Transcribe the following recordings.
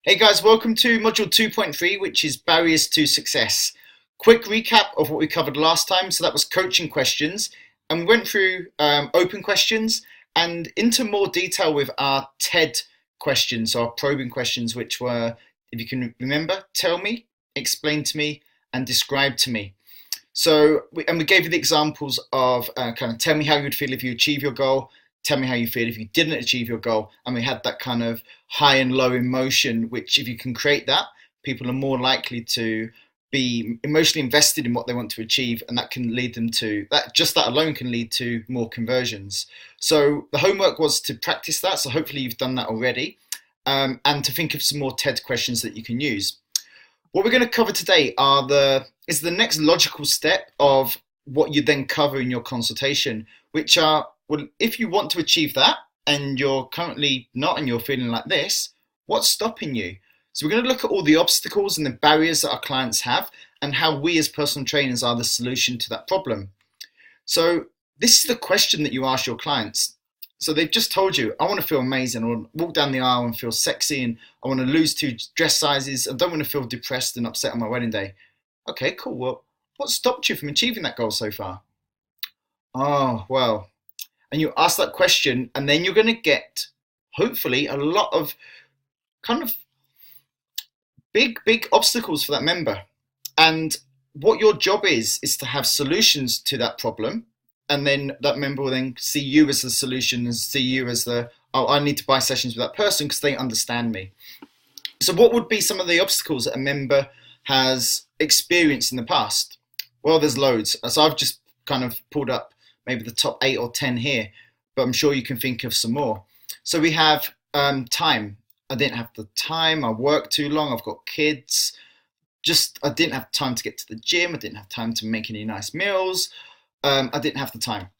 Hey guys, welcome to Module 2.3, which is Barriers to Success. Quick recap of what we covered last time. So that was coaching questions, and we went through open questions and into more detail with our TED questions, so our probing questions, which were, if you can remember, tell me, explain to me, and describe to me. So, we gave you the examples of kind of tell me how you'd feel if you achieve your goal, tell me how you feel if you didn't achieve your goal. And we had that kind of high and low emotion, which if you can create that, people are more likely to be emotionally invested in what they want to achieve. And that can lead them to that, just that alone can lead to more conversions. So the homework was to practice that. So hopefully you've done that already. And to think of some more TED questions that you can use. What we're going to cover today is the next logical step of what you then cover in your consultation, which are, well, if you want to achieve that and you're currently not and you're feeling like this, what's stopping you? So we're going to look at all the obstacles and the barriers that our clients have and how we as personal trainers are the solution to that problem. So this is the question that you ask your clients. So they've just told you, I want to feel amazing. I want to walk down the aisle and feel sexy, and I want to lose 2 dress sizes. I don't want to feel depressed and upset on my wedding day. Okay, cool. Well, what stopped you from achieving that goal so far? Oh, well. And you ask that question, and then you're going to get, hopefully, a lot of kind of big obstacles for that member. And what your job is to have solutions to that problem. And then that member will then see you as the solution and see you as I need to buy sessions with that person because they understand me. So what would be some of the obstacles that a member has experienced in the past? Well, there's loads. So I've just kind of pulled up maybe the top 8 or 10 here, but I'm sure you can think of some more. So we have time. I didn't have the time. I worked too long. I've got kids. I didn't have time to get to the gym. I didn't have time to make any nice meals. I didn't have the time.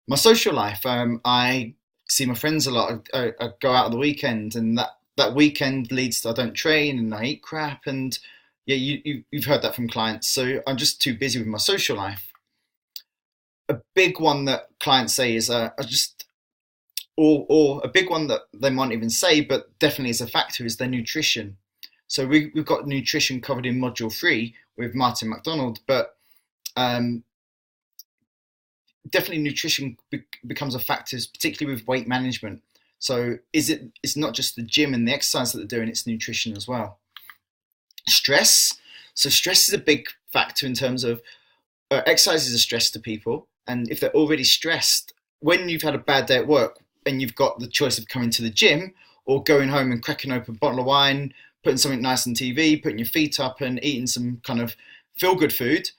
My social life, I see my friends a lot. I go out on the weekend, and that weekend leads to I don't train and I eat crap. And yeah, you've heard that from clients. So I'm just too busy with my social life. A big one that clients say is or a big one that they might even say, but definitely is a factor, is their nutrition. So we've got nutrition covered in Module 3 with Martin McDonald, but definitely nutrition becomes a factor, particularly with weight management. So it's not just the gym and the exercise that they're doing, it's nutrition as well. Stress. So stress is a big factor in terms of exercise is a stress to people. And if they're already stressed, when you've had a bad day at work and you've got the choice of coming to the gym or going home and cracking open a bottle of wine, putting something nice on TV, putting your feet up and eating some kind of feel-good food,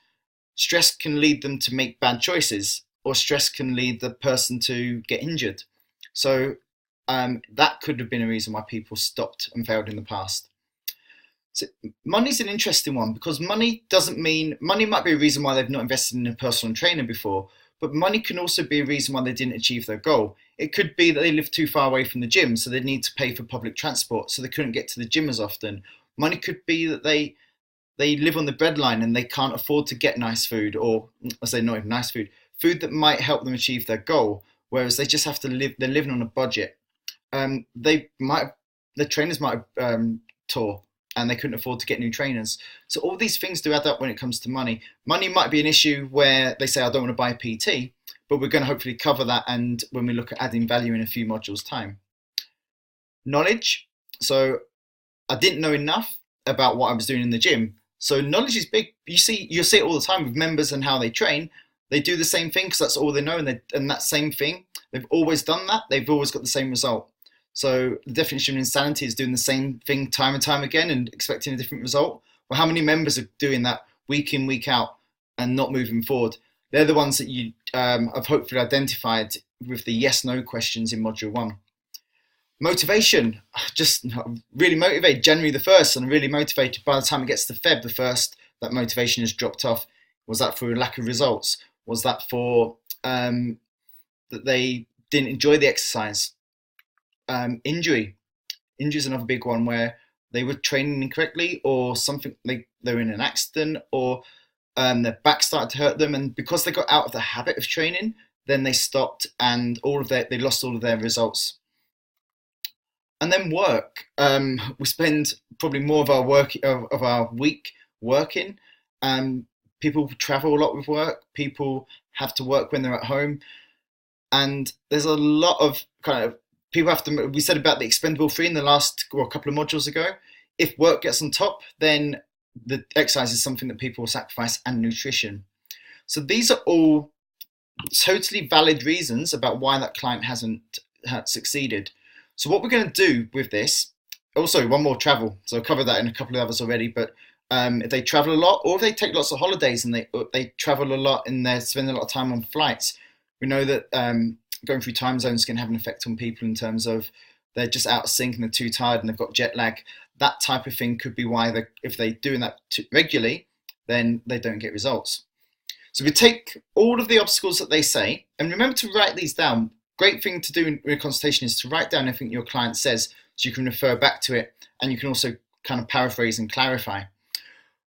stress can lead them to make bad choices, or stress can lead the person to get injured. So that could have been a reason why people stopped and failed in the past. So money's an interesting one, because money might be a reason why they've not invested in a personal trainer before, but money can also be a reason why they didn't achieve their goal. It could be that they live too far away from the gym, so they need to pay for public transport, so they couldn't get to the gym as often. Money could be that they live on the breadline and they can't afford to get nice food, or I say not even nice food that might help them achieve their goal, whereas they just have to live, they're living on a budget. The trainers might have tore and they couldn't afford to get new trainers. So all these things do add up when it comes to money. Money might be an issue where they say, I don't want to buy a PT, but we're going to hopefully cover that and when we look at adding value in a few modules time. Knowledge. So I didn't know enough about what I was doing in the gym. So knowledge is big. You'll see it all the time with members and how they train. They do the same thing because that's all they know, and that same thing, they've always done that. They've always got the same result. So the definition of insanity is doing the same thing time and time again and expecting a different result. Well, how many members are doing that week in, week out and not moving forward? They're the ones that you have hopefully identified with the yes/no questions in Module 1. Motivation, just really motivated. January the 1st, and really motivated. By the time it gets to Feb the 1st, that motivation has dropped off. Was that for a lack of results? Was that for that they didn't enjoy the exercise? Injury is another big one, where they were training incorrectly, or something, they were in an accident, or their back started to hurt them, and because they got out of the habit of training, then they stopped and they lost all of their results. And then work. We spend probably more of our week working. People travel a lot with work. People have to work when they're at home, and there's a lot of kind of people have to. We said about the expendable free in the last couple of modules ago. If work gets on top, then the exercise is something that people will sacrifice, and nutrition. So these are all totally valid reasons about why that client hasn't succeeded. So what we're going to do with this, also one more, travel. So I've covered that in a couple of others already, but if they travel a lot, or if they take lots of holidays and they travel a lot and they spend a lot of time on flights, we know that going through time zones can have an effect on people in terms of they're just out of sync and they're too tired and they've got jet lag. That type of thing could be why if they're doing that regularly, then they don't get results. So we take all of the obstacles that they say, and remember to write these down. Great thing to do in a consultation is to write down everything your client says so you can refer back to it, and you can also kind of paraphrase and clarify.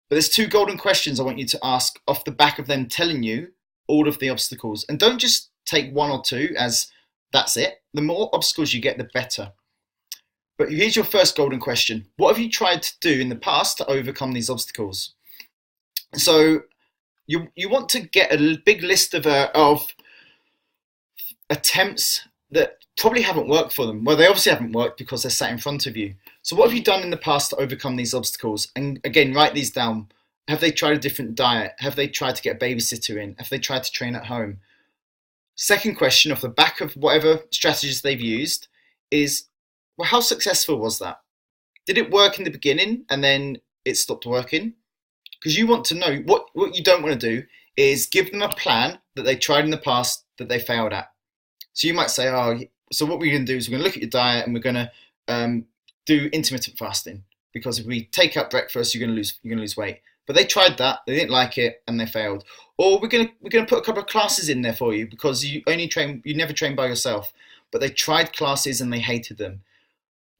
But there's 2 golden questions I want you to ask off the back of them telling you all of the obstacles. And don't just take 1 or 2 as that's it. The more obstacles you get, the better. But here's your first golden question. What have you tried to do in the past to overcome these obstacles? So you want to get a big list of attempts that probably haven't worked for them. Well, they obviously haven't worked because they're sat in front of you. So what have you done in the past to overcome these obstacles? And again, write these down. Have they tried a different diet? Have they tried to get a babysitter in? Have they tried to train at home? Second question off the back of whatever strategies they've used is, well, how successful was that? Did it work in the beginning and then it stopped working? Because you want to know, what you don't want to do is give them a plan that they tried in the past that they failed at. So you might say, oh, so what we're going to do is we're going to look at your diet and we're going to do intermittent fasting, because if we take out breakfast, you're going to lose weight. But they tried that, they didn't like it, and they failed. Or we're going to put a couple of classes in there for you because you never train by yourself. But they tried classes and they hated them.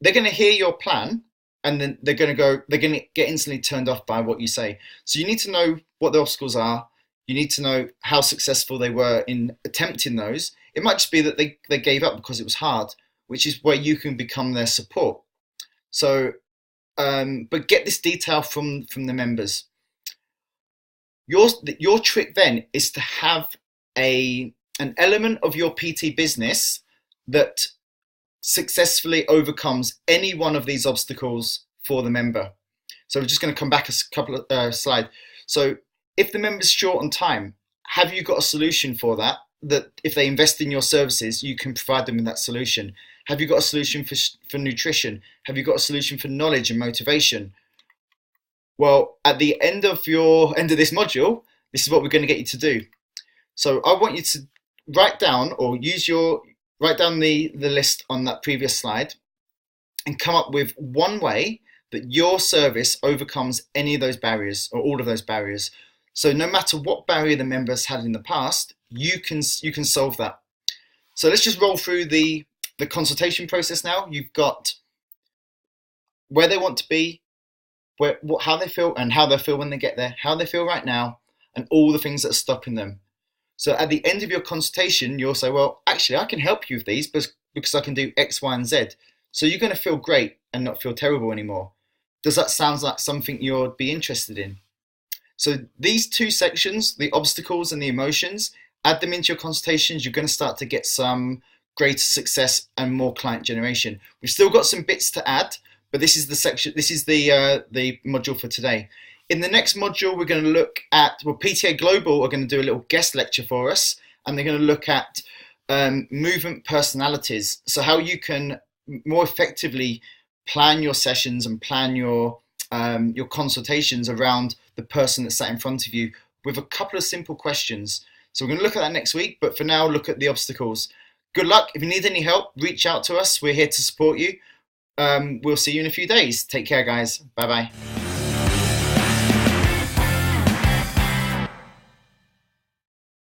They're going to hear your plan, and then they're going to get instantly turned off by what you say. So you need to know what the obstacles are. You need to know how successful they were in attempting those. It might just be that they gave up because it was hard, which is where you can become their support. So, but get this detail from the members. Your trick then is to have an element of your PT business that successfully overcomes any one of these obstacles for the member. So we're just going to come back a couple of slides. So if the member's short on time, have you got a solution for that? That if they invest in your services, you can provide them with that solution. Have you got a solution for nutrition? Have you got a solution for knowledge and motivation? Well, at the end of this module, this is what we're going to get you to do. So I want you to write down the list on that previous slide and come up with one way that your service overcomes any of those barriers or all of those barriers. So no matter what barrier the members had in the past, you can solve that. So let's just roll through the consultation process now. You've got where they want to be, how they feel, and how they feel when they get there, how they feel right now, and all the things that are stopping them. So at the end of your consultation, you'll say, well, actually, I can help you with these because I can do X, Y, and Z. So you're going to feel great and not feel terrible anymore. Does that sound like something you'd be interested in? So these 2 sections, the obstacles and the emotions, add them into your consultations. You're going to start to get some greater success and more client generation. We've still got some bits to add, but this is the section. This is the module for today. In the next module, we're going to look at, well, PTA Global are going to do a little guest lecture for us, and they're going to look at movement personalities. So how you can more effectively plan your sessions and plan your consultations around the person that's sat in front of you with a couple of simple questions. So we're going to look at that next week, but for now, look at the obstacles. Good luck. If you need any help, reach out to us. We're here to support you. We'll see you in a few days. Take care, guys. Bye-bye.